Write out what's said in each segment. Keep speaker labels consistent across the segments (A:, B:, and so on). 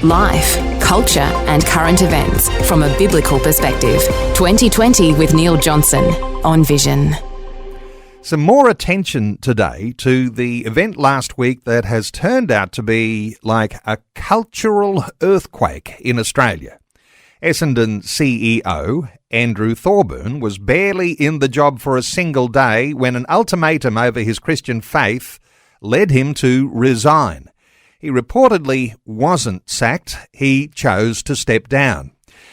A: Life, culture and current events from a biblical perspective. 2020 with Neil Johnson on Vision.
B: Some more attention today to the event last week that has turned out to be like a cultural earthquake in Australia. Essendon CEO Andrew Thorburn was barely in the job for a single day when an ultimatum over his Christian faith led him to resign. He reportedly wasn't sacked. He chose to step down.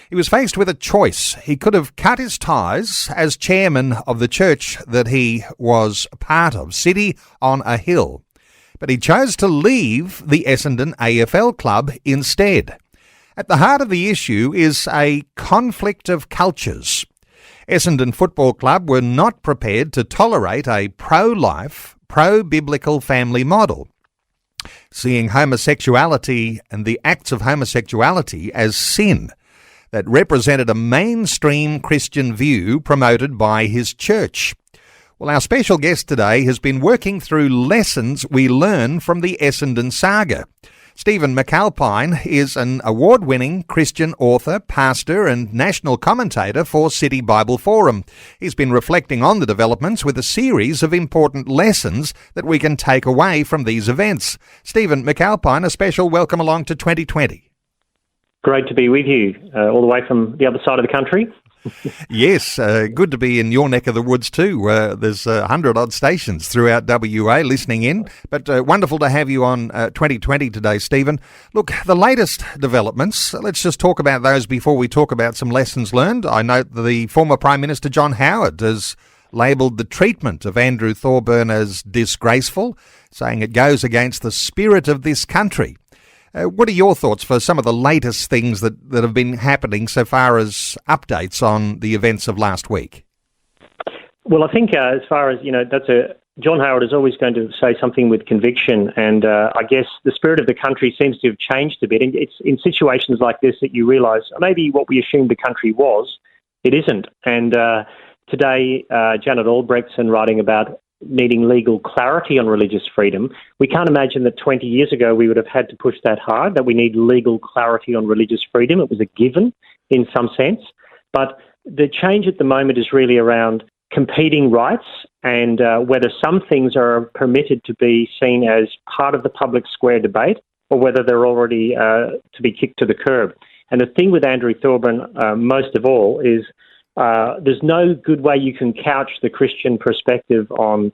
B: He was faced with a choice. He could have cut his ties as chairman of the church that he was a part of, City on a Hill. But he chose to leave the Essendon AFL club instead. At the heart of the issue is a conflict of cultures. Essendon Football Club were not prepared to tolerate a pro-life, pro-biblical family model, seeing homosexuality and the acts of homosexuality as sin that represented a mainstream Christian view promoted by his church. Well, our special guest today has been working through lessons we learn from the Essendon Saga. Stephen McAlpine is an award-winning Christian author, pastor and national commentator for City Bible Forum. He's been reflecting on the developments with a series of important lessons that we can take away from these events. Stephen McAlpine, a special welcome along to 2020.
C: Great to be with you, all the way from the other side of the country.
B: Yes, good to be in your neck of the woods too. There's 100-odd stations throughout WA listening in, but wonderful to have you on 2020 today, Stephen. Look, the latest developments, let's just talk about those before we talk about some lessons learned. I note that the former Prime Minister John Howard has labelled the treatment of Andrew Thorburn as disgraceful, saying it goes against the spirit of this country. What are your thoughts for some of the latest things that have been happening so far as updates on the events of last week?
C: Well, I think as far as, John Howard is always going to say something with conviction, and I guess the spirit of the country seems to have changed a bit. And it's in situations like this that you realise maybe what we assumed the country was, it isn't. And today, Janet Albrechtson writing about needing legal clarity on religious freedom. We can't imagine that 20 years ago we would have had to push that hard, that we need legal clarity on religious freedom. It was a given in some sense. But the change at the moment is really around competing rights and whether some things are permitted to be seen as part of the public square debate or whether they're already to be kicked to the curb. And the thing with Andrew Thorburn, most of all, is there's no good way you can couch the Christian perspective on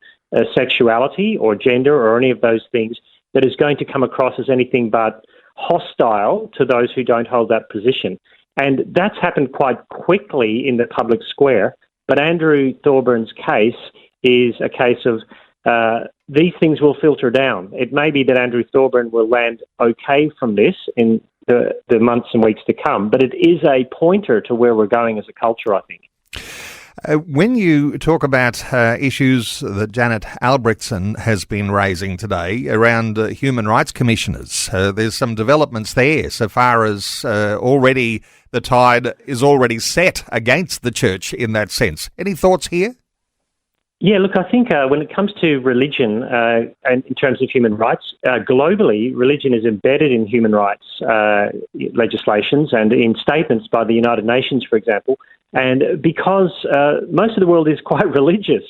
C: sexuality or gender or any of those things that is going to come across as anything but hostile to those who don't hold that position. And that's happened quite quickly in the public square. But Andrew Thorburn's case is a case of these things will filter down. It may be that Andrew Thorburn will land okay from this in the months and weeks to come, but it is a pointer to where we're going as a culture, I think.
B: When you talk about issues that Janet Albrechtson has been raising today around human rights commissioners, there's some developments there so far as already the tide is already set against the church in that sense. Any thoughts here?
C: Yeah, look, I think when it comes to religion and in terms of human rights, globally, religion is embedded in human rights legislations and in statements by the United Nations, for example. And because most of the world is quite religious,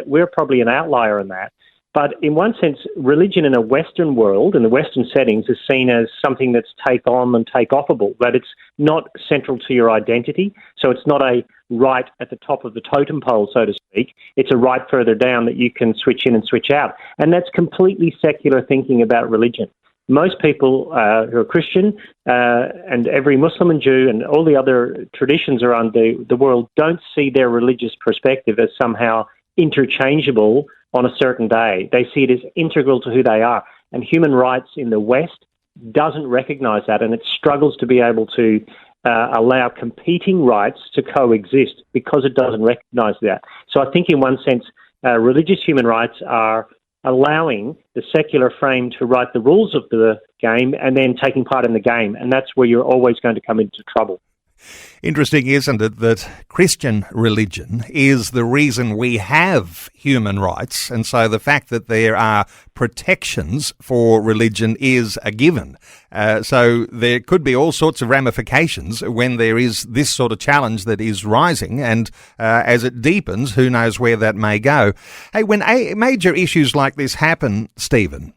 C: we're probably an outlier in that. But in one sense, religion in a Western world, in the Western settings, is seen as something that's take on and take offable, but it's not central to your identity. So it's not a right at the top of the totem pole, so to speak. It's a right further down that you can switch in and switch out. And that's completely secular thinking about religion. Most people who are Christian and every Muslim and Jew and all the other traditions around the world don't see their religious perspective as somehow interchangeable on a certain day. They see it as integral to who they are. And human rights in the West doesn't recognise that, and it struggles to be able to allow competing rights to coexist because it doesn't recognise that. So I think in one sense, religious human rights are allowing the secular frame to write the rules of the game and then taking part in the game. And that's where you're always going to come into trouble.
B: Interesting, isn't it, that Christian religion is the reason we have human rights, and so the fact that there are protections for religion is a given. So there could be all sorts of ramifications when there is this sort of challenge that is rising, and as it deepens, who knows where that may go. Hey, when major issues like this happen, Stephen,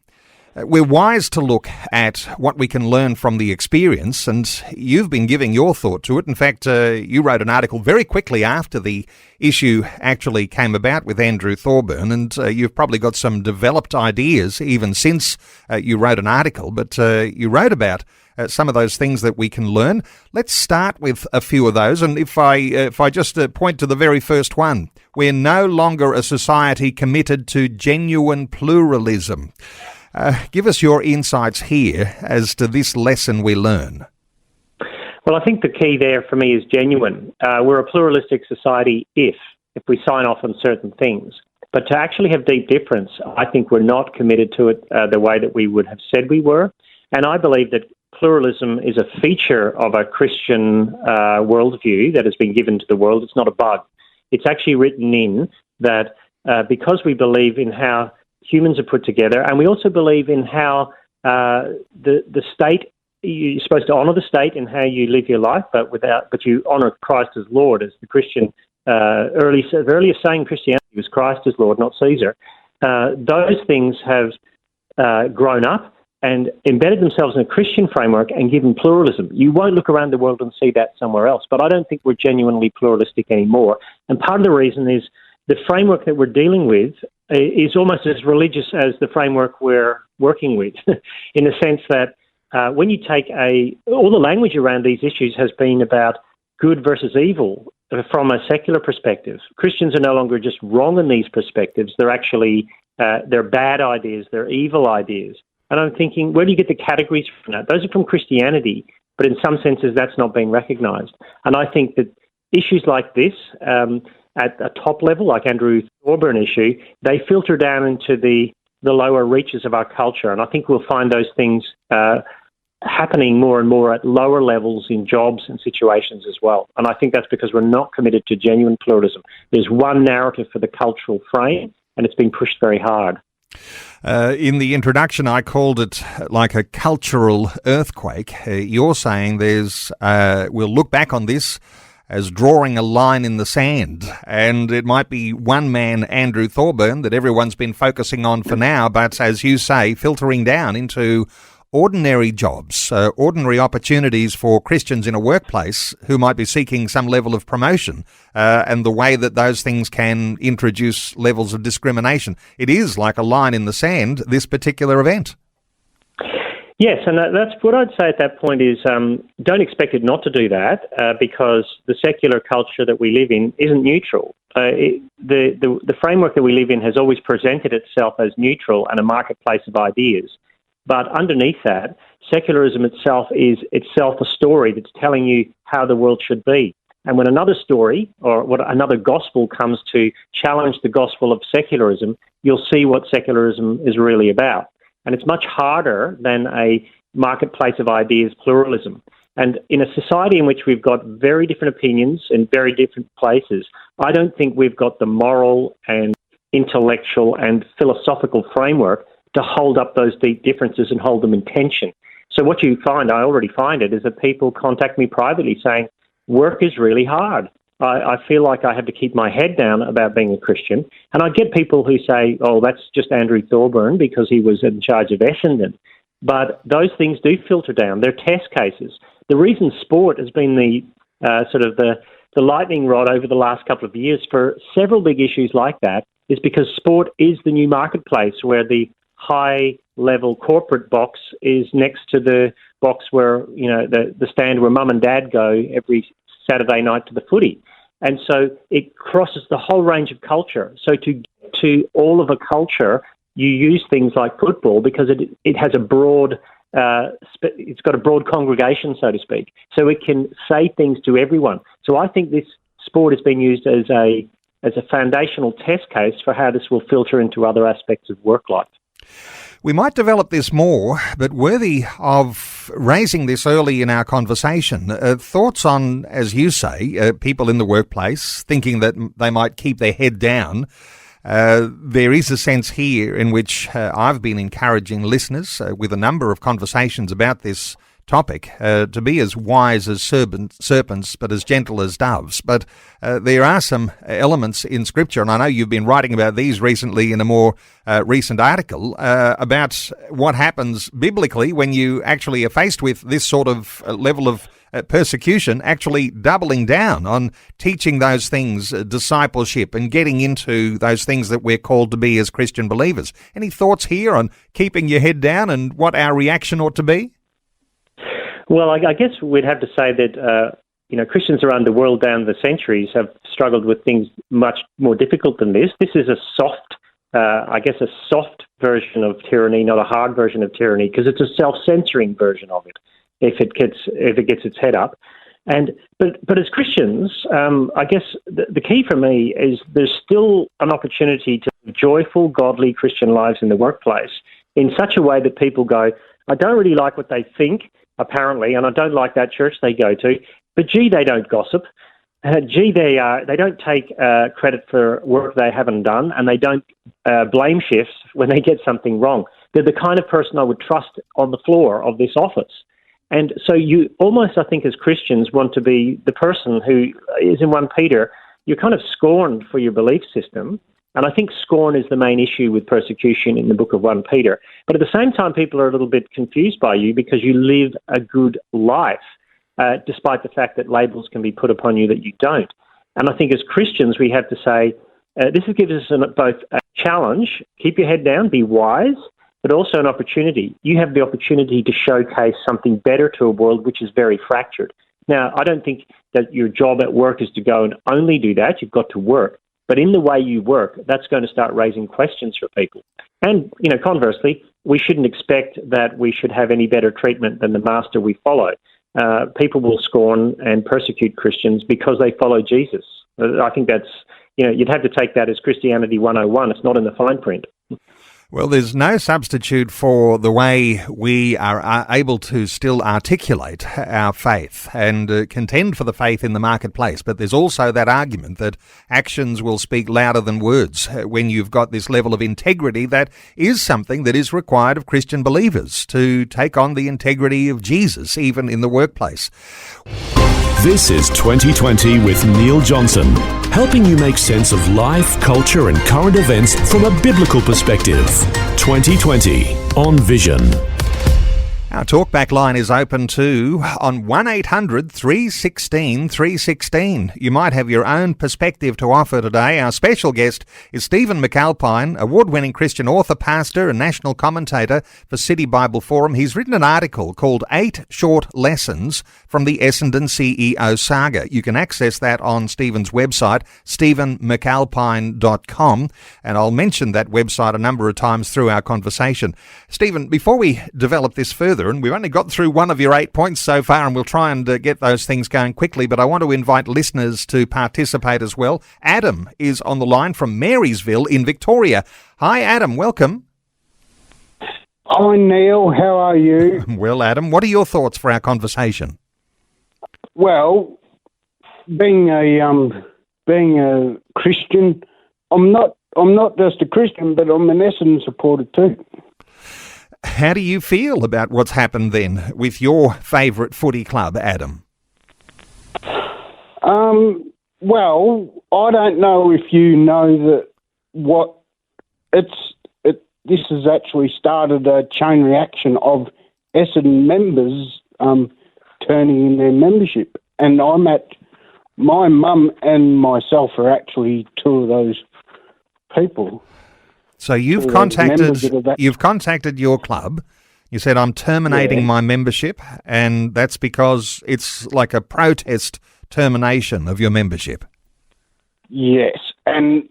B: we're wise to look at what we can learn from the experience, and you've been giving your thought to it. In fact, you wrote an article very quickly after the issue actually came about with Andrew Thorburn, and you've probably got some developed ideas even since you wrote an article, but you wrote about some of those things that we can learn. Let's start with a few of those, and if I just point to the very first one, we're no longer a society committed to genuine pluralism. Give us your insights here as to this lesson we learn.
C: Well, I think the key there for me is genuine. We're a pluralistic society if we sign off on certain things. But to actually have deep difference, I think we're not committed to it the way that we would have said we were. And I believe that pluralism is a feature of a Christian worldview that has been given to the world. It's not a bug. It's actually written in that because we believe in how humans are put together, and we also believe in how the state, you're supposed to honour the state in how you live your life, but you honour Christ as Lord, as the Christian earliest saying Christianity was Christ as Lord, not Caesar. Those things have grown up and embedded themselves in a Christian framework and given pluralism. You won't look around the world and see that somewhere else, but I don't think we're genuinely pluralistic anymore. And part of the reason is the framework that we're dealing with is almost as religious as the framework we're working with, in the sense that when you take all the language around these issues has been about good versus evil from a secular perspective. Christians are no longer just wrong in these perspectives. They're actually, they're bad ideas, they're evil ideas. And I'm thinking, where do you get the categories from that? Those are from Christianity, but in some senses that's not being recognised. And I think that issues like this, at a top level, like Andrew Thorburn issue, they filter down into the lower reaches of our culture. And I think we'll find those things happening more and more at lower levels in jobs and situations as well. And I think that's because we're not committed to genuine pluralism. There's one narrative for the cultural frame, and it's been pushed very hard.
B: In the introduction, I called it like a cultural earthquake. You're saying we'll look back on this as drawing a line in the sand, and it might be one man, Andrew Thorburn, that everyone's been focusing on for now, but as you say, filtering down into ordinary jobs, ordinary opportunities for Christians in a workplace who might be seeking some level of promotion, and the way that those things can introduce levels of discrimination. It is like a line in the sand, this particular event.
C: Yes, and that's what I'd say at that point is don't expect it not to do that because the secular culture that we live in isn't neutral. The framework that we live in has always presented itself as neutral and a marketplace of ideas. But underneath that, secularism itself is itself a story that's telling you how the world should be. And when another story or another gospel comes to challenge the gospel of secularism, you'll see what secularism is really about. And it's much harder than a marketplace of ideas pluralism. And in a society in which we've got very different opinions in very different places, I don't think we've got the moral and intellectual and philosophical framework to hold up those deep differences and hold them in tension. So what you find, I already find it, is that people contact me privately saying, work is really hard. I feel like I have to keep my head down about being a Christian. And I get people who say, oh, that's just Andrew Thorburn because he was in charge of Essendon. But those things do filter down. They're test cases. The reason sport has been the lightning rod over the last couple of years for several big issues like that is because sport is the new marketplace where the high-level corporate box is next to the box where, the stand where mum and dad go every Saturday night to the footy. And so it crosses the whole range of culture. So to get to all of a culture, you use things like football because it has a broad, it's got a broad congregation, so to speak. So it can say things to everyone. So I think this sport has been used as a foundational test case for how this will filter into other aspects of work life.
B: We might develop this more, but worthy of raising this early in our conversation. Thoughts on, as you say, people in the workplace thinking that they might keep their head down. There is a sense here in which I've been encouraging listeners with a number of conversations about this topic to be as wise as serpents but as gentle as doves. But there are some elements in Scripture, and I know you've been writing about these recently in a more recent article about what happens biblically when you actually are faced with this sort of level of persecution, actually doubling down on teaching those things, discipleship, and getting into those things that we're called to be as Christian believers. Any thoughts here on keeping your head down and what our reaction ought to be?
C: Well, I guess we'd have to say that, Christians around the world down the centuries have struggled with things much more difficult than this. This is a soft version of tyranny, not a hard version of tyranny, because it's a self-censoring version of it if it gets its head up. But as Christians, I guess the key for me is there's still an opportunity to live joyful, godly Christian lives in the workplace in such a way that people go, I don't really like what they think, apparently, and I don't like that church they go to, but gee, they don't gossip. They don't take credit for work they haven't done, and they don't blame shifts when they get something wrong. They're the kind of person I would trust on the floor of this office. And so you almost, I think, as Christians, want to be the person who is in 1 Peter, you're kind of scorned for your belief system. And I think scorn is the main issue with persecution in the book of 1 Peter. But at the same time, people are a little bit confused by you because you live a good life, despite the fact that labels can be put upon you that you don't. And I think as Christians, we have to say, this gives us both a challenge, keep your head down, be wise, but also an opportunity. You have the opportunity to showcase something better to a world which is very fractured. Now, I don't think that your job at work is to go and only do that. You've got to work. But in the way you work, that's going to start raising questions for people. And, conversely, we shouldn't expect that we should have any better treatment than the master we follow. People will scorn and persecute Christians because they follow Jesus. I think that's, you'd have to take that as Christianity 101. It's not in the fine print.
B: Well, there's no substitute for the way we are able to still articulate our faith and contend for the faith in the marketplace. But there's also that argument that actions will speak louder than words when you've got this level of integrity that is something that is required of Christian believers to take on the integrity of Jesus, even in the workplace.
D: This is 2020 with Neil Johnson, helping you make sense of life, culture and current events from a biblical perspective. 2020 on Vision.
B: Our talkback line is open too on 1800 316 316. You might have your own perspective to offer today. Our special guest is Stephen McAlpine, award-winning Christian author, pastor and national commentator for City Bible Forum. He's written an article called 8 Short Lessons from the Essendon CEO Saga. You can access that on Stephen's website, stephenmcalpine.com, and I'll mention that website a number of times through our conversation. Stephen, before we develop this further, and we've only got through one of your 8 points so far, and we'll try and get those things going quickly, but I want to invite listeners to participate as well. Adam is on the line from Marysville in Victoria. Hi, Adam. Welcome.
E: Hi, Neil. How are you?
B: Well, Adam, what are your thoughts for our conversation?
E: Well, being a Christian, I'm not just a Christian, but I'm an Essendon supporter too.
B: How do you feel about what's happened then with your favourite footy club, Adam?
E: Well, I don't know if you know that this has actually started a chain reaction of Essendon members turning in their membership, and my mum and myself are actually two of those people.
B: So you've contacted your club. You said, I'm terminating my membership, and that's because it's like a protest termination of your membership.
E: Yes, and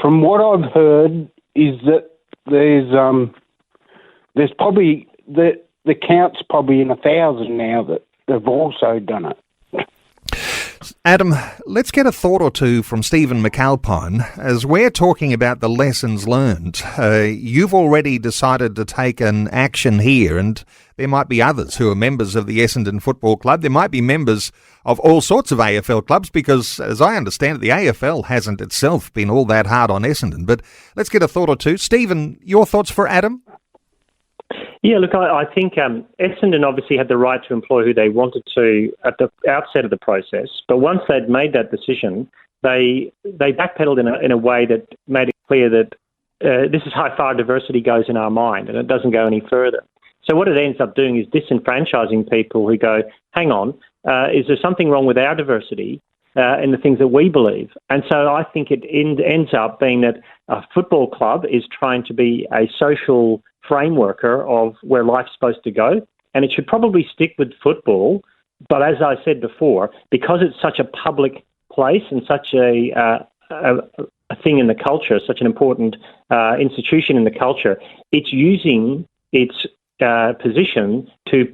E: from what I've heard is that there's probably the count's probably in 1,000 now that have also done it.
B: Adam, let's get a thought or two from Stephen McAlpine as we're talking about the lessons learned. You've already decided to take an action here, and there might be others who are members of the Essendon Football Club. There might be members of all sorts of AFL clubs because, as I understand it, the AFL hasn't itself been all that hard on Essendon. But let's get a thought or two. Stephen, your thoughts for Adam?
C: Yeah, look, I think Essendon obviously had the right to employ who they wanted to at the outset of the process, but once they'd made that decision, they backpedaled in a way that made it clear that this is how far diversity goes in our mind, and it doesn't go any further. So what it ends up doing is disenfranchising people who go, hang on, is there something wrong with our diversity in the things that we believe? And so I think it ends up being that a football club is trying to be a social frameworker of where life's supposed to go, and it should probably stick with football. But as I said before, because it's such a public place and such a thing in the culture, such an important institution in the culture, it's using its position to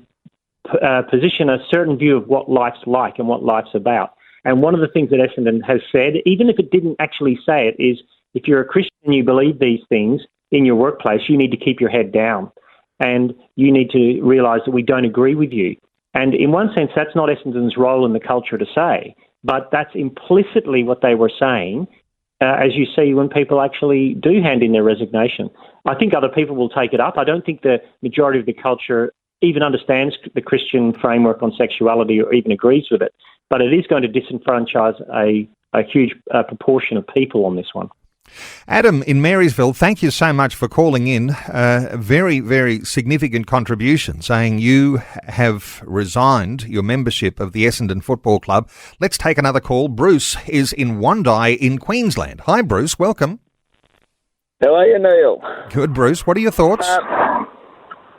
C: position a certain view of what life's like and what life's about. And one of the things that Essendon has said, even if it didn't actually say it, is if you're a Christian and you believe these things in your workplace, you need to keep your head down and you need to realise that we don't agree with you. And in one sense, that's not Essendon's role in the culture to say, but that's implicitly what they were saying, as you see when people actually do hand in their resignation. I think other people will take it up. I don't think the majority of the culture even understands the Christian framework on sexuality or even agrees with it, but it is going to disenfranchise a huge proportion of people on this one.
B: Adam in Marysville, thank you so much for calling in. Very, very significant contribution, saying you have resigned your membership of the Essendon Football Club. Let's take another call. Bruce is in Wondai in Queensland. Hi, Bruce. Welcome.
F: How are you, Neil?
B: Good, Bruce. What are your thoughts?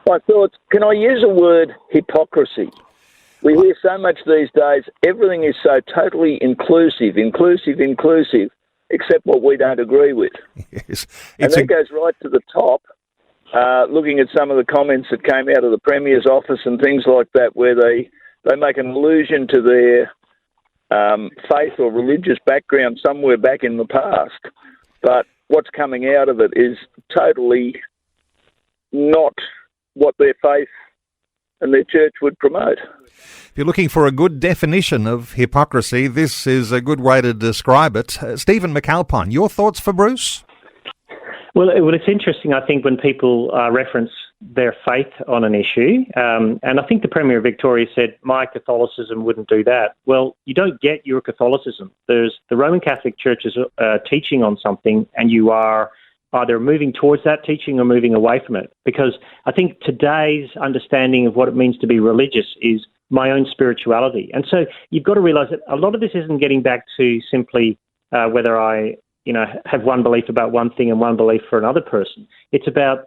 F: My thoughts, can I use the word hypocrisy? We hear so much these days, everything is so totally inclusive, except what we don't agree with.
B: Yes.
F: And that goes right to the top, looking at some of the comments that came out of the Premier's office and things like that, where they make an allusion to their faith or religious background somewhere back in the past. But what's coming out of it is totally not what their faith and their church would promote.
B: If you're looking for a good definition of hypocrisy, this is a good way to describe it. Stephen McAlpine, your thoughts for Bruce?
C: Well, it's interesting, I think, when people reference their faith on an issue. And I think the Premier of Victoria said, my Catholicism wouldn't do that. Well, you don't get your Catholicism. There's the Roman Catholic Church's teaching on something, and you are either moving towards that teaching or moving away from it. Because I think today's understanding of what it means to be religious is my own spirituality. And so you've got to realise that a lot of this isn't getting back to simply whether I have one belief about one thing and one belief for another person. It's about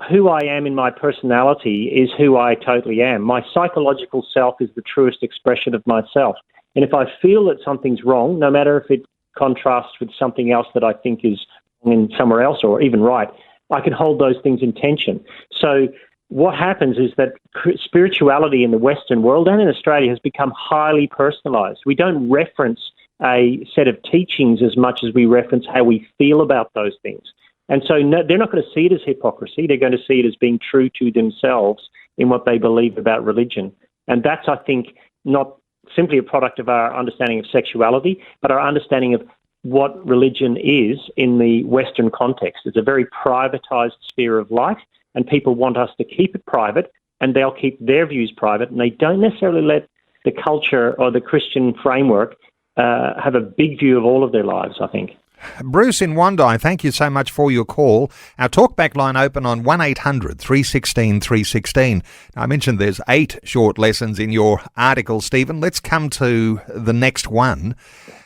C: who I am in my personality is who I totally am. My psychological self is the truest expression of myself. And if I feel that something's wrong, no matter if it contrasts with something else that I think is wrong in somewhere else or even right, I can hold those things in tension. So what happens is that spirituality in the Western world and in Australia has become highly personalised. We don't reference a set of teachings as much as we reference how we feel about those things. And so they're not going to see it as hypocrisy. They're going to see it as being true to themselves in what they believe about religion. And that's, I think, not simply a product of our understanding of sexuality, but our understanding of what religion is in the Western context. It's a very privatised sphere of life, and people want us to keep it private, and they'll keep their views private, and they don't necessarily let the culture or the Christian framework have a big view of all of their lives, I think.
B: Bruce in Wondai, thank you so much for your call. Our talkback line open on 1800 316 316. I mentioned there's 8 short lessons in your article, Stephen. Let's come to the next one.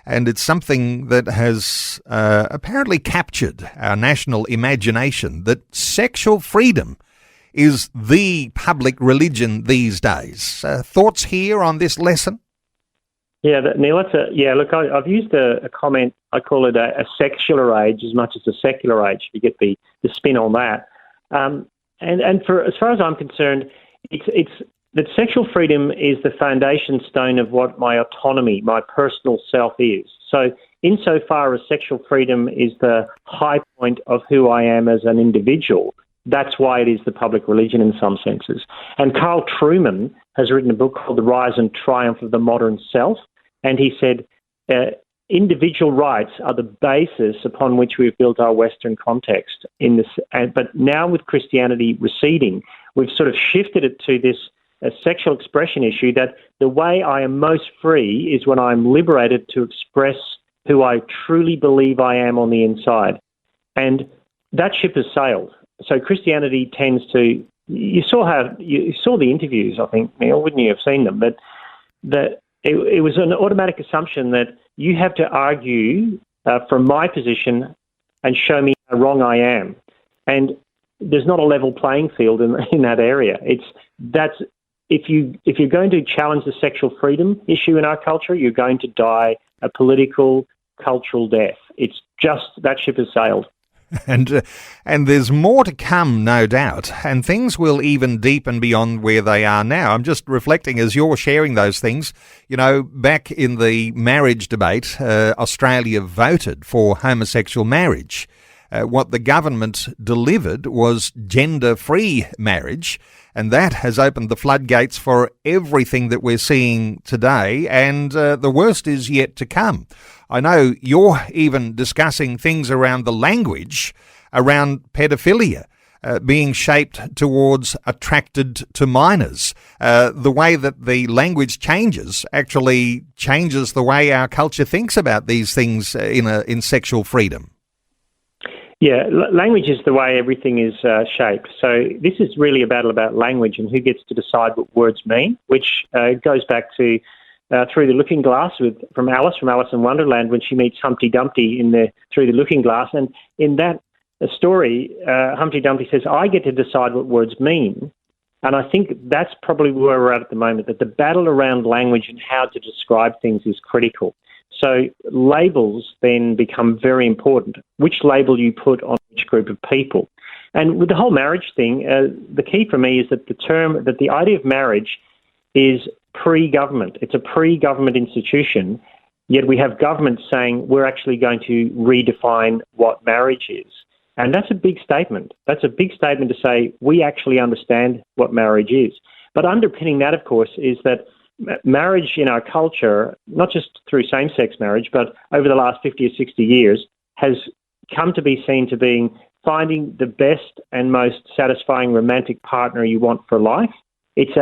B: And it's something that has apparently captured our national imagination, that sexual freedom is the public religion these days. Thoughts here on this lesson?
C: Yeah, Neil, look, I've used a comment, I call it a secular age as much as a secular age, if you get the spin on that. And for as far as I'm concerned, it's that sexual freedom is the foundation stone of what my autonomy, my personal self is. So insofar as sexual freedom is the high point of who I am as an individual, that's why it is the public religion in some senses. And Carl Trueman has written a book called The Rise and Triumph of the Modern Self, and he said, individual rights are the basis upon which we've built our Western context. But now with Christianity receding, we've sort of shifted it to this sexual expression issue, that the way I am most free is when I'm liberated to express who I truly believe I am on the inside. And that ship has sailed. So Christianity tends to, you saw the interviews, I think, Neil, wouldn't you have seen them? But it was an automatic assumption that you have to argue from my position and show me how wrong I am. And there's not a level playing field in that area. If you're going to challenge the sexual freedom issue in our culture, you're going to die a political, cultural death. It's just that ship has sailed.
B: And there's more to come, no doubt, and things will even deepen beyond where they are now. I'm just reflecting as you're sharing those things. You know, back in the marriage debate, Australia voted for homosexual marriage. What the government delivered was gender-free marriage, and that has opened the floodgates for everything that we're seeing today, and the worst is yet to come. I know you're even discussing things around the language, around pedophilia, being shaped towards attracted to minors. The way that the language changes actually changes the way our culture thinks about these things in sexual freedom.
C: Yeah, language is the way everything is shaped. So this is really a battle about language and who gets to decide what words mean, which goes back to Through the Looking Glass from Alice in Wonderland, when she meets Humpty Dumpty in Through the Looking Glass. And in that story, Humpty Dumpty says, I get to decide what words mean. And I think that's probably where we're at the moment, that the battle around language and how to describe things is critical. So labels then become very important. Which label you put on which group of people. And with the whole marriage thing, the key for me is that the idea of marriage is pre-government. It's a pre-government institution, yet we have government saying we're actually going to redefine what marriage is. And that's a big statement. That's a big statement to say we actually understand what marriage is. But underpinning that, of course, is that marriage in our culture, not just through same-sex marriage, but over the last 50 or 60 years, has come to be seen to being finding the best and most satisfying romantic partner you want for life. It's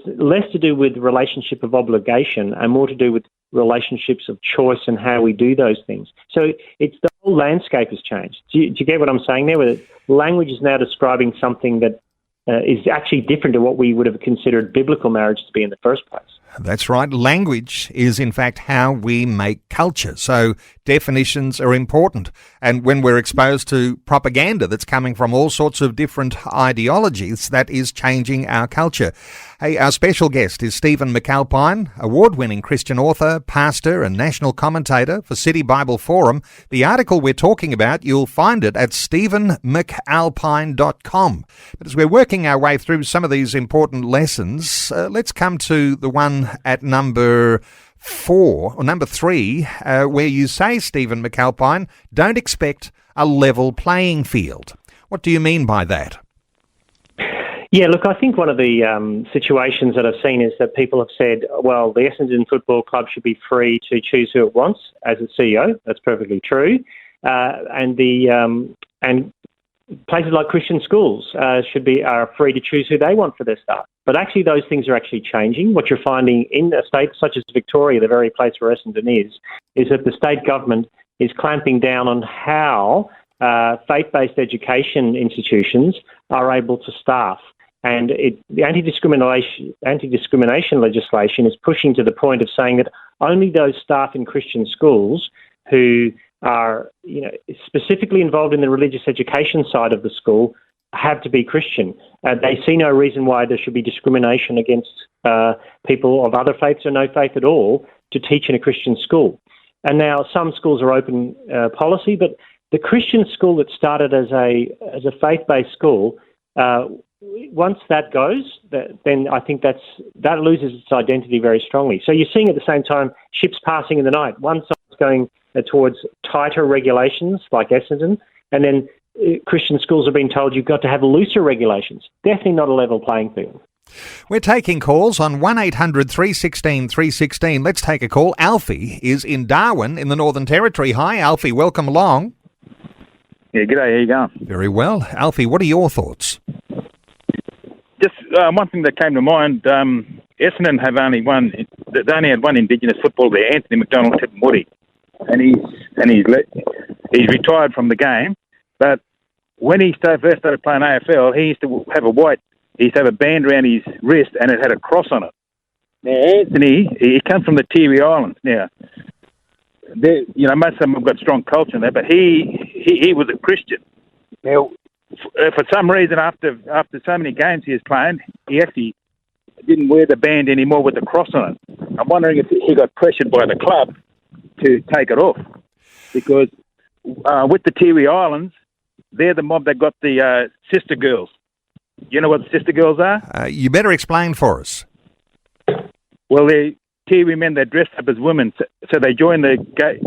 C: less to do with relationship of obligation and more to do with relationships of choice and how we do those things. So it's the whole landscape has changed. Do you get what I'm saying there? Where language is now describing something that is actually different to what we would have considered biblical marriage to be in the first place.
B: That's right. Language is, in fact, how we make culture. So definitions are important. And when we're exposed to propaganda that's coming from all sorts of different ideologies, that is changing our culture. Hey, our special guest is Stephen McAlpine, award-winning Christian author, pastor and national commentator for City Bible Forum. The article we're talking about, you'll find it at stephenmcalpine.com. But as we're working our way through some of these important lessons, let's come to the one at number 3, where you say, Stephen McAlpine, don't expect a level playing field. What do you mean by that?
C: Yeah, look, I think one of the situations that I've seen is that people have said, well, the Essendon Football Club should be free to choose who it wants as its CEO. That's perfectly true. And places like Christian schools are free to choose who they want for their staff. But actually those things are actually changing. What you're finding in a state such as Victoria, the very place where Essendon is that the state government is clamping down on how faith-based education institutions are able to staff. And the anti-discrimination legislation is pushing to the point of saying that only those staff in Christian schools who are, specifically involved in the religious education side of the school have to be Christian. They see no reason why there should be discrimination against people of other faiths or no faith at all to teach in a Christian school. And now some schools are open policy, but the Christian school that started as a faith-based school once that goes, then I think that loses its identity very strongly. So you're seeing at the same time ships passing in the night. One side's going towards tighter regulations like Essendon, and then Christian schools have been told you've got to have looser regulations. Definitely not a level playing field.
B: We're taking calls on 1800 316 316. Let's take a call. Alfie is in Darwin in the Northern Territory. Hi, Alfie. Welcome along.
G: Yeah, g'day. How you going?
B: Very well. Alfie, what are your thoughts?
G: Just one thing that came to mind. Essendon have only had one Indigenous footballer there, Anthony McDonald-Tipperary, and he's retired from the game. But when he first started playing AFL, he used to have a band around his wrist, and it had a cross on it. Now Anthony, he comes from the Tiwi Islands. Now, most of them have got strong culture in there, but he was a Christian. Now, for some reason, after so many games he was playing, he actually didn't wear the band anymore with the cross on it. I'm wondering if he got pressured by the club to take it off, because with the Tiwi Islands, they're the mob that got the sister girls. You know what the sister girls are?
B: You better explain for us.
G: Well, they're Tiwi men that dressed up as women, so they join the gay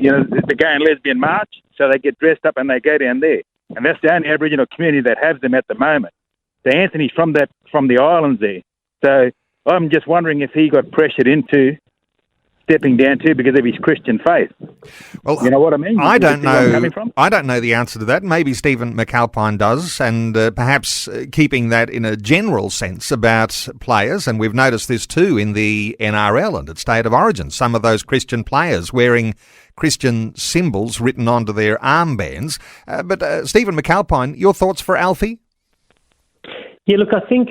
G: and lesbian march, so they get dressed up and they go down there. And that's the only Aboriginal community that has them at the moment. So Anthony's from the islands there. So I'm just wondering if he got pressured into stepping down too because of his Christian faith.
B: Well,
G: you know what I mean?
B: I don't know.
G: Where I'm coming from?
B: I don't know the answer to that. Maybe Stephen McAlpine does, and perhaps keeping that in a general sense about players. And we've noticed this too in the NRL and at State of Origin. Some of those Christian players wearing Christian symbols written onto their armbands. But Stephen McAlpine, your thoughts for Alfie?
C: Yeah, look, I think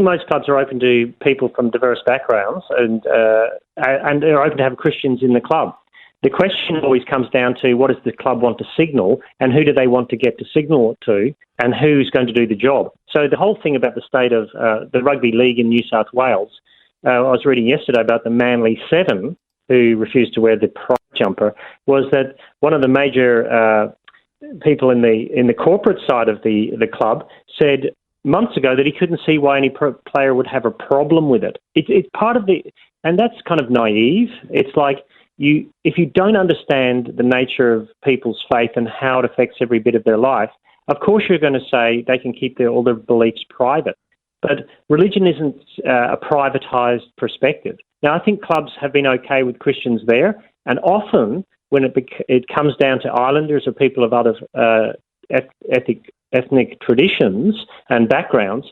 C: most clubs are open to people from diverse backgrounds, and they're open to have Christians in the club. The question always comes down to what does the club want to signal, and who do they want to get to signal it to, and who's going to do the job. So the whole thing about the state of the rugby league in New South Wales, I was reading yesterday about the Manly Seven who refused to wear the pride jumper, was that one of the major people in the corporate side of the club said months ago that he couldn't see why any player would have a problem with it. It's part of and that's kind of naive. It's like if you don't understand the nature of people's faith and how it affects every bit of their life, of course you're going to say they can keep all their beliefs private. But religion isn't a privatised perspective. Now, I think clubs have been okay with Christians there, and often when it comes down to islanders or people of other ethnic traditions and backgrounds,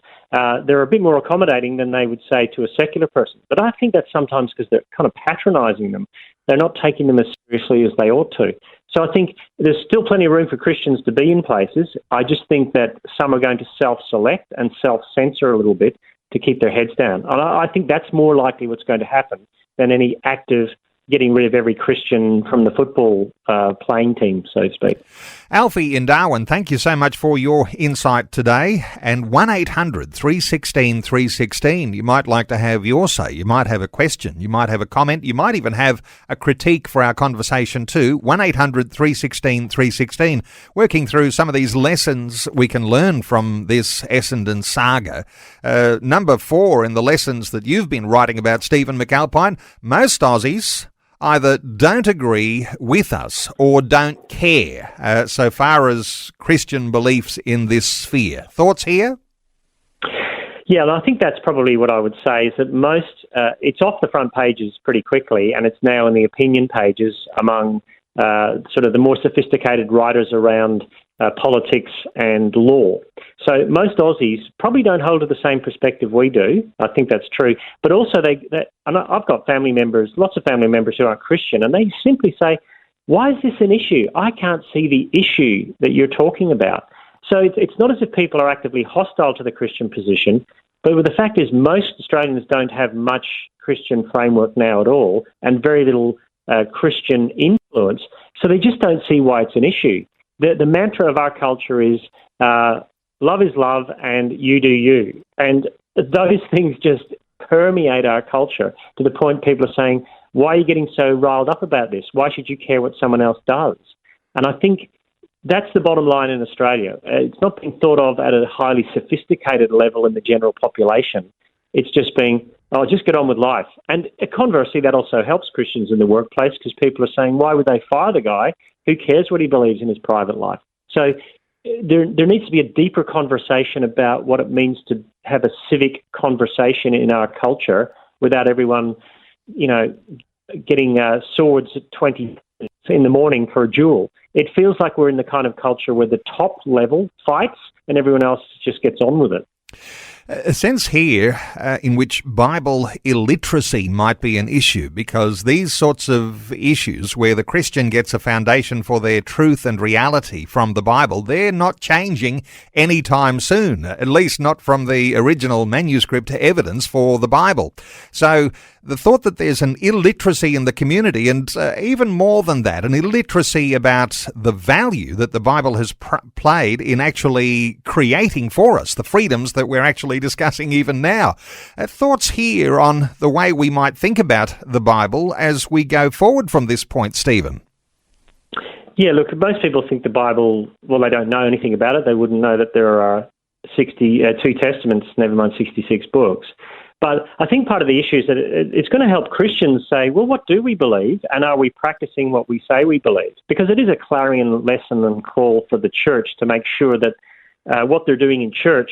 C: they're a bit more accommodating than they would say to a secular person. But I think that's sometimes because they're kind of patronising them. They're not taking them as seriously as they ought to. So I think there's still plenty of room for Christians to be in places. I just think that some are going to self-select and self-censor a little bit to keep their heads down. And I think that's more likely what's going to happen than any active getting rid of every Christian from the football playing team, so to speak.
B: Alfie in Darwin, thank you so much for your insight today. And 1800 316 316, you might like to have your say. You might have a question. You might have a comment. You might even have a critique for our conversation too. 1800 316 316, working through some of these lessons we can learn from this Essendon saga. Number 4 in the lessons that you've been writing about, Stephen McAlpine, most Aussies either don't agree with us or don't care so far as Christian beliefs in this sphere. Thoughts here?
C: Yeah, I think that's probably what I would say, is that most, it's off the front pages pretty quickly, and it's now in the opinion pages among sort of the more sophisticated writers around politics and law. So most Aussies probably don't hold to the same perspective we do. I think that's true. But also, and I've got family members, lots of family members who aren't Christian, and they simply say, why is this an issue? I can't see the issue that you're talking about. So it's not as if people are actively hostile to the Christian position, but the fact is most Australians don't have much Christian framework now at all, and very little Christian influence, so they just don't see why it's an issue. The mantra of our culture is love is love and you do you. And those things just permeate our culture to the point people are saying, why are you getting so riled up about this? Why should you care what someone else does? And I think That's the bottom line in Australia. It's not being thought of at a highly sophisticated level in the general population. It's just being, oh, just get on with life. And conversely, that also helps Christians in the workplace because people are saying, why would they fire the guy? Who cares what he believes in his private life? So there needs to be a deeper conversation about what it means to have a civic conversation in our culture without everyone, getting swords at 20 in the morning for a duel. It feels like we're in the kind of culture where the top level fights and everyone else just gets on with it.
B: A sense here in which Bible illiteracy might be an issue, because these sorts of issues where the Christian gets a foundation for their truth and reality from the Bible, they're not changing anytime soon, at least not from the original manuscript evidence for the Bible. So the thought that there's an illiteracy in the community, and even more than that, an illiteracy about the value that the Bible has played in actually creating for us the freedoms that we're actually discussing even now. Thoughts here on the way we might think about the Bible as we go forward from this point, Stephen?
C: Yeah, look, most people think the Bible, well, they don't know anything about it. They wouldn't know that there are 2 Testaments, never mind 66 books. But I think part of the issue is that it's going to help Christians say, well, what do we believe? And are we practicing what we say we believe? Because it is a clarion lesson and call for the church to make sure that what they're doing in church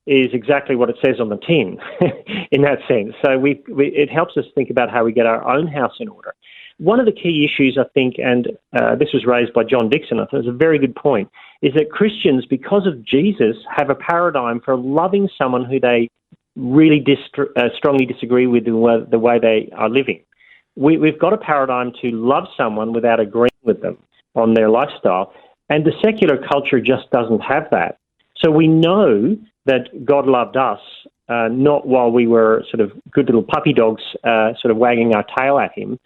C: is exactly what it says on the tin, in that sense. So it helps us think about how we get our own house in order. One of the key issues, I think, and this was raised by John Dixon, I thought it was a very good point, is that Christians, because of Jesus, have a paradigm for loving someone who they really strongly disagree with the way they are living. We've got a paradigm to love someone without agreeing with them on their lifestyle, and the secular culture just doesn't have that. So we know that God loved us, not while we were sort of good little puppy dogs sort of wagging our tail at him,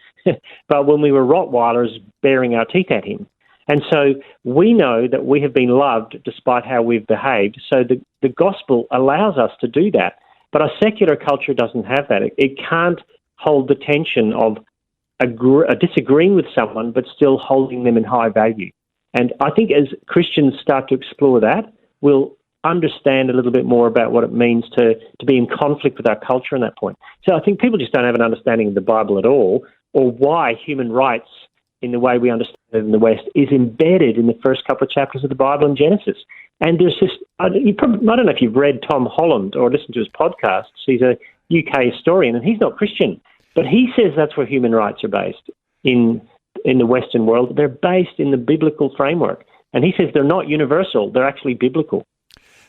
C: but when we were Rottweilers baring our teeth at him. And so we know that we have been loved despite how we've behaved. So the gospel allows us to do that. But our secular culture doesn't have that. It can't hold the tension of disagreeing with someone but still holding them in high value. And I think as Christians start to explore that, we'll understand a little bit more about what it means to be in conflict with our culture on that point. So I think people just don't have an understanding of the Bible at all, or why human rights in the way we understand it in the West is embedded in the first couple of chapters of the Bible in Genesis. And there's just, I don't know if you've read Tom Holland or listened to his podcasts. He's a UK historian, and he's not Christian. But he says that's where human rights are based in the Western world. They're based in the biblical framework. And he says they're not universal, they're actually biblical.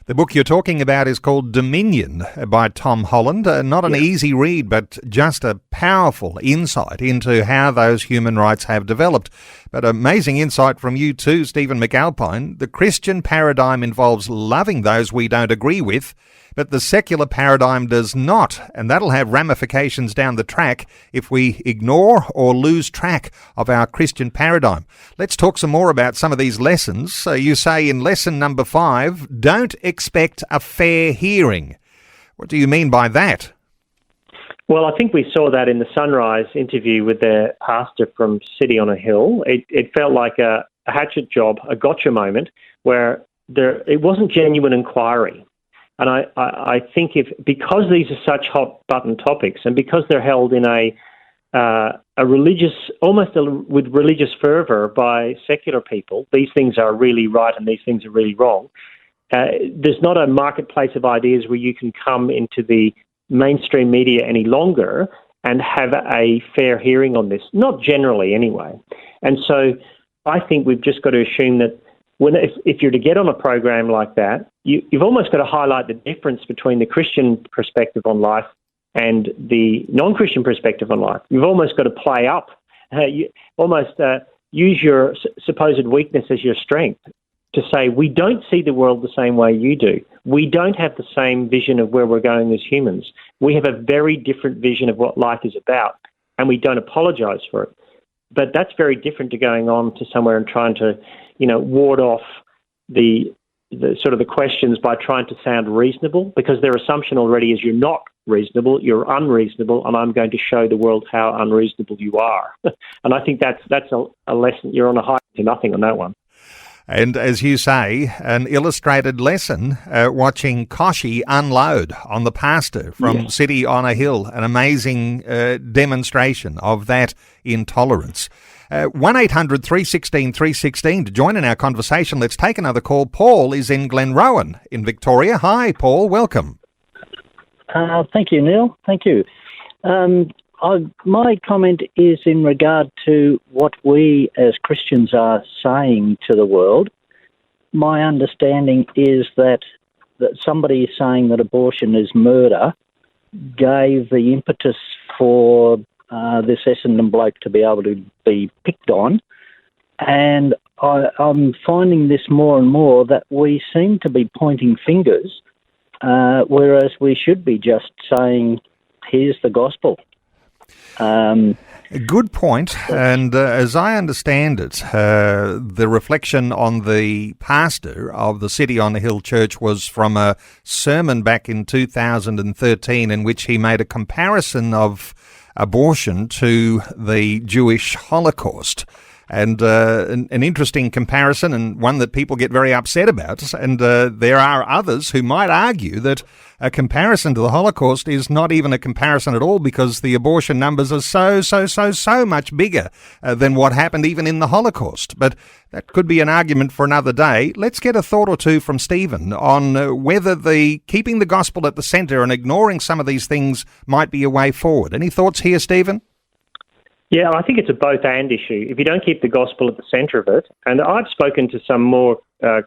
B: The book you're talking about is called Dominion by Tom Holland. Not an easy read, but just a powerful insight into how those human rights have developed. But amazing insight from you too, Stephen McAlpine. The Christian paradigm involves loving those we don't agree with, but the secular paradigm does not, and that'll have ramifications down the track if we ignore or lose track of our Christian paradigm. Let's talk some more about some of these lessons. So you say in lesson number 5, don't expect a fair hearing. What do you mean by that?
C: Well, I think we saw that in the Sunrise interview with their pastor from City on a Hill. It felt like a hatchet job, a gotcha moment, where it wasn't genuine inquiry. And I think because these are such hot button topics, and because they're held in a religious, with religious fervour by secular people, these things are really right and these things are really wrong. There's not a marketplace of ideas where you can come into the mainstream media any longer and have a fair hearing on this, not generally anyway. And so I think we've just got to assume that if you're to get on a program like that, you've almost got to highlight the difference between the Christian perspective on life and the non-Christian perspective on life. You've almost got to play up, use your supposed weakness as your strength to say, we don't see the world the same way you do. We don't have the same vision of where we're going as humans. We have a very different vision of what life is about, and we don't apologise for it. But that's very different to going on to somewhere and trying to, ward off the sort of the questions by trying to sound reasonable, because their assumption already is you're not reasonable, you're unreasonable, and I'm going to show the world how unreasonable you are. And I think that's a lesson. You're on a high to nothing on that one.
B: And as you say, an illustrated lesson watching Koshi unload on the pastor from City on a Hill, an amazing demonstration of that intolerance. 1-800-316-316 to join in our conversation. Let's take another call. Paul is in Glenrowan in Victoria. Hi, Paul. Welcome.
H: Thank you, Neil. Thank you. My comment is in regard to what we as Christians are saying to the world. My understanding is that somebody saying that abortion is murder gave the impetus for this Essendon bloke to be able to be picked on. And I'm finding this more and more that we seem to be pointing fingers, whereas we should be just saying, here's the gospel.
B: Good point. And as I understand it, the reflection on the pastor of the City on the Hill Church was from a sermon back in 2013 in which he made a comparison of abortion to the Jewish Holocaust. And an interesting comparison, and one that people get very upset about. And there are others who might argue that a comparison to the Holocaust is not even a comparison at all, because the abortion numbers are so much bigger than what happened even in the Holocaust. But that could be an argument for another day. Let's get a thought or two from Stephen on whether the keeping the gospel at the centre and ignoring some of these things might be a way forward. Any thoughts here, Stephen?
C: Yeah, I think it's a both-and issue. If you don't keep the gospel at the centre of it, and I've spoken to some more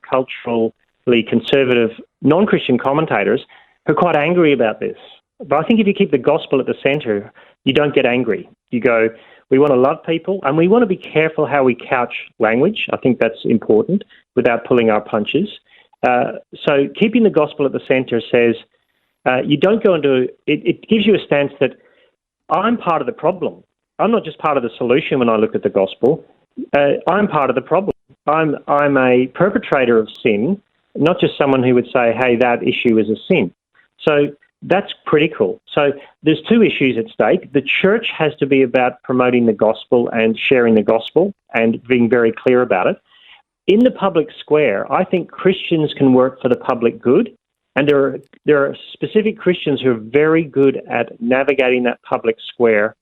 C: culturally conservative non-Christian commentators who are quite angry about this. But I think if you keep the gospel at the centre, you don't get angry. You go, we want to love people, and we want to be careful how we couch language. I think that's important, without pulling our punches. So keeping the gospel at the centre says you don't go into... It gives you a stance that I'm part of the problem. I'm not just part of the solution when I look at the gospel. I'm part of the problem. I'm a perpetrator of sin, not just someone who would say, hey, that issue is a sin. So that's critical. So there's two issues at stake. The church has to be about promoting the gospel and sharing the gospel and being very clear about it. In the public square, I think Christians can work for the public good, and there are specific Christians who are very good at navigating that public square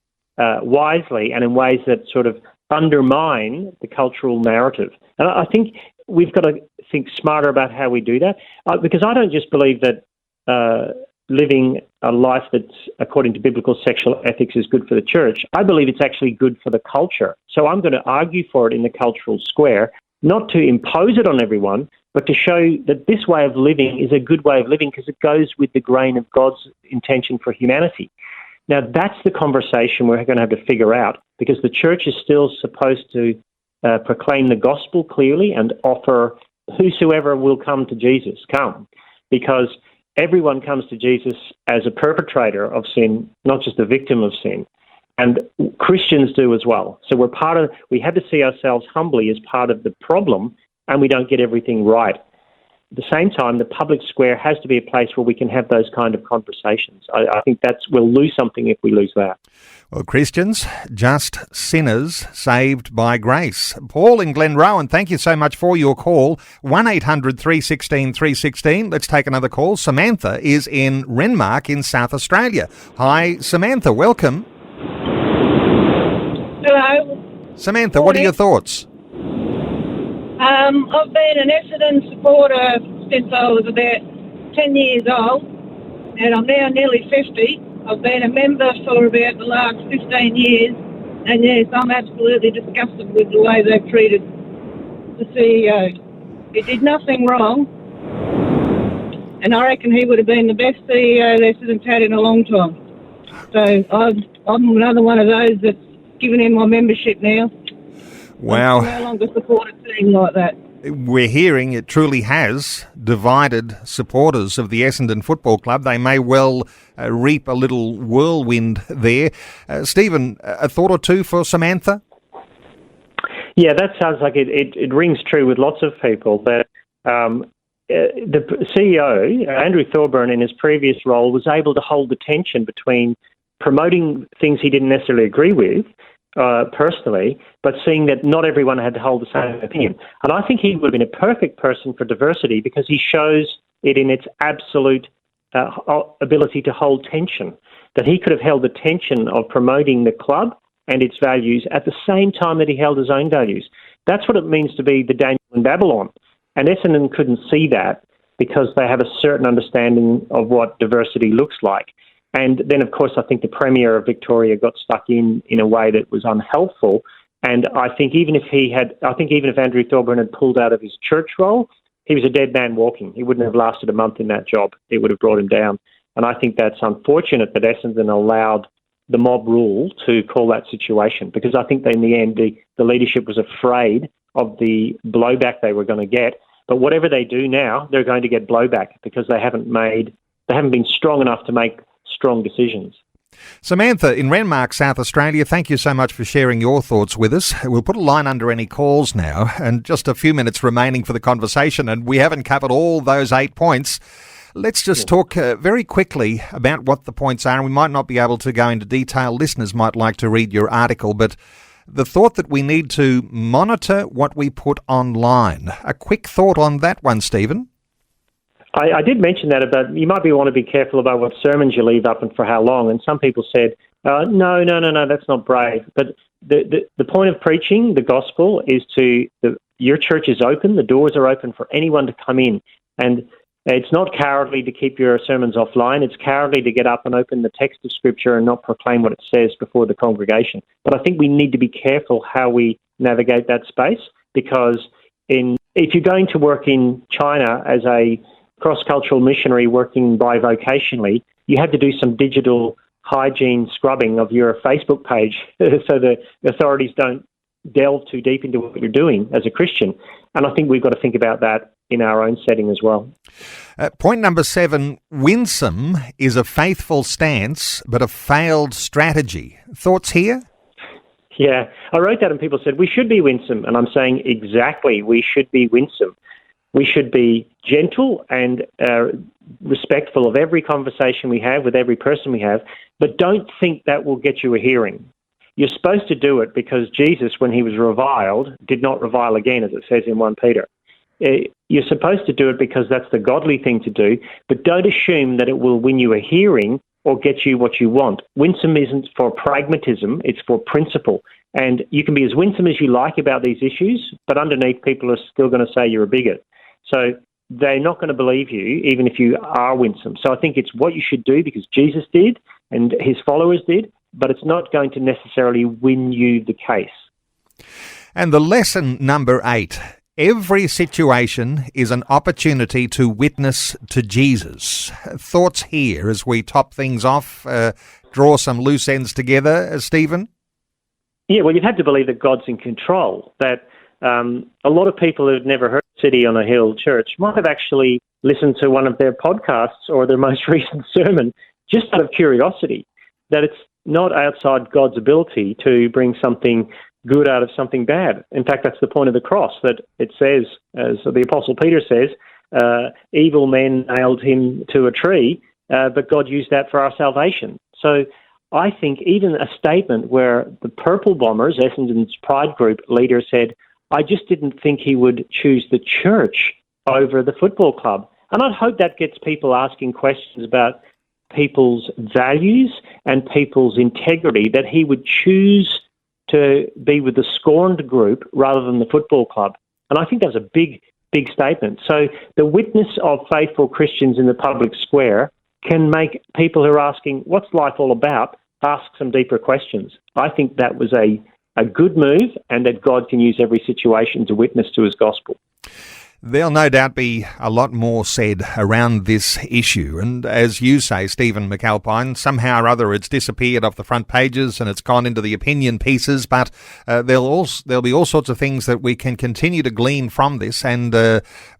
C: wisely and in ways that sort of undermine the cultural narrative. And I think we've got to think smarter about how we do that, because I don't just believe that living a life that's according to biblical sexual ethics is good for the church. I believe it's actually good for the culture. So I'm going to argue for it in the cultural square, not to impose it on everyone, but to show that this way of living is a good way of living because it goes with the grain of God's intention for humanity. Now, that's the conversation we're going to have to figure out, because the church is still supposed to proclaim the gospel clearly and offer whosoever will come to Jesus, come. Because everyone comes to Jesus as a perpetrator of sin, not just a victim of sin. And Christians do as well. So we have to see ourselves humbly as part of the problem, and we don't get everything right. At the same time, the public square has to be a place where we can have those kind of conversations. I think we'll lose something if we lose that.
B: Well, Christians, just sinners saved by grace. Paul in Glenrowan, thank you so much for your call. 1-800-316-316. Let's take another call. Samantha is in Renmark in South Australia. Hi, Samantha. Welcome.
I: Hello.
B: Samantha, what are your thoughts?
I: I've been an Essendon supporter since I was about 10 years old, and I'm now nearly 50. I've been a member for about the last 15 years, and yes, I'm absolutely disgusted with the way they've treated the CEO. He did nothing wrong, and I reckon he would have been the best CEO Essendon's had in a long time. So I'm another one of those that's given him my membership now.
B: Wow.
I: I no longer support a team like that.
B: We're hearing it truly has divided supporters of the Essendon Football Club. They may well reap a little whirlwind there. Stephen, a thought or two for Samantha?
C: Yeah, that sounds like it rings true with lots of people. That the CEO, Andrew Thorburn, in his previous role, was able to hold the tension between promoting things he didn't necessarily agree with personally, but seeing that not everyone had to hold the same opinion. And I think he would have been a perfect person for diversity because he shows it in its absolute ability to hold tension, that he could have held the tension of promoting the club and its values at the same time that he held his own values. That's what it means to be the Daniel in Babylon. And Essendon couldn't see that because they have a certain understanding of what diversity looks like. And then, of course, I think the Premier of Victoria got stuck in a way that was unhelpful. And I think even if Andrew Thorburn had pulled out of his church role, he was a dead man walking. He wouldn't have lasted a month in that job. It would have brought him down. And I think that's unfortunate that Essendon allowed the mob rule to call that situation, because I think that in the end, the leadership was afraid of the blowback they were going to get. But whatever they do now, they're going to get blowback because they haven't been strong enough to make strong decisions.
B: Samantha in Renmark, South Australia, thank you so much for sharing your thoughts with us. We'll put a line under any calls now, and just a few minutes remaining for the conversation, and we haven't covered all those 8 points. Let's just talk very quickly about what the points are, and we might not be able to go into detail. Listeners might like to read your article, but the thought that we need to monitor what we put online. A quick thought on that one, Stephen.
C: I did mention that about you might want to be careful about what sermons you leave up and for how long. And some people said, no, that's not brave. But the point of preaching the gospel is your church is open, the doors are open for anyone to come in. And it's not cowardly to keep your sermons offline. It's cowardly to get up and open the text of Scripture and not proclaim what it says before the congregation. But I think we need to be careful how we navigate that space, because if you're going to work in China as a cross-cultural missionary working bivocationally, you have to do some digital hygiene scrubbing of your Facebook page so the authorities don't delve too deep into what you're doing as a Christian. And I think we've got to think about that in our own setting as well.
B: Point number 7, winsome is a faithful stance, but a failed strategy. Thoughts here?
C: Yeah, I wrote that and people said, we should be winsome. And I'm saying exactly, we should be winsome. We should be gentle and respectful of every conversation we have with every person we have, but don't think that will get you a hearing. You're supposed to do it because Jesus, when he was reviled, did not revile again, as it says in 1 Peter. You're supposed to do it because that's the godly thing to do, but don't assume that it will win you a hearing or get you what you want. Winsome isn't for pragmatism, it's for principle. And you can be as winsome as you like about these issues, but underneath people are still going to say you're a bigot. So they're not going to believe you, even if you are winsome. So I think it's what you should do because Jesus did and his followers did, but it's not going to necessarily win you the case.
B: And the lesson number 8, every situation is an opportunity to witness to Jesus. Thoughts here as we top things off, draw some loose ends together, Stephen?
C: Yeah, well, you'd have to believe that God's in control, that a lot of people who've never heard City on a Hill Church might have actually listened to one of their podcasts or their most recent sermon just out of curiosity, that it's not outside God's ability to bring something good out of something bad. In fact, that's the point of the cross, that it says, as the Apostle Peter says, evil men nailed him to a tree, but God used that for our salvation. So I think even a statement where the Purple Bombers, Essendon's Pride Group leader, said, I just didn't think he would choose the church over the football club. And I'd hope that gets people asking questions about people's values and people's integrity, that he would choose to be with the scorned group rather than the football club. And I think that's a big, big statement. So the witness of faithful Christians in the public square can make people who are asking, what's life all about, ask some deeper questions. I think that was a good move, and that God can use every situation to witness to his gospel.
B: There'll no doubt be a lot more said around this issue. And as you say, Stephen McAlpine, somehow or other it's disappeared off the front pages and it's gone into the opinion pieces. But there'll be all sorts of things that we can continue to glean from this. And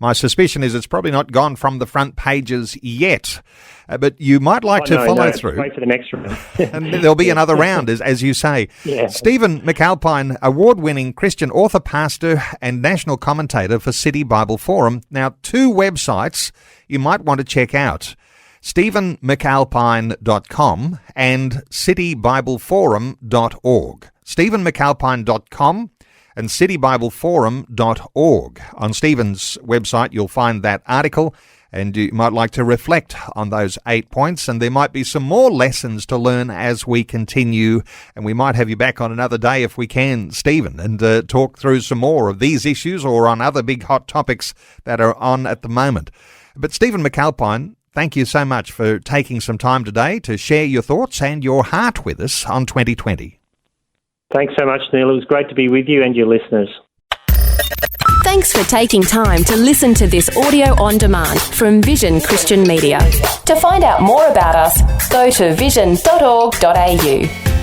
B: my suspicion is it's probably not gone from the front pages yet. But you might like to follow through.
C: Wait for the next round.
B: And there'll be another round, as you say.
C: Yeah.
B: Stephen McAlpine, award-winning Christian author, pastor, and national commentator for City Bible Forum. Now, 2 websites you might want to check out: StephenMcAlpine.com and CityBibleForum.org. StephenMcAlpine.com and CityBibleForum.org. On Stephen's website, you'll find that article, and you might like to reflect on those 8 points, and there might be some more lessons to learn as we continue, and we might have you back on another day if we can, Stephen, and talk through some more of these issues or on other big hot topics that are on at the moment. But Stephen McAlpine, thank you so much for taking some time today to share your thoughts and your heart with us on 2020.
C: Thanks so much, Neil. It was great to be with you and your listeners.
A: Thanks for taking time to listen to this audio on demand from Vision Christian Media. To find out more about us, go to vision.org.au.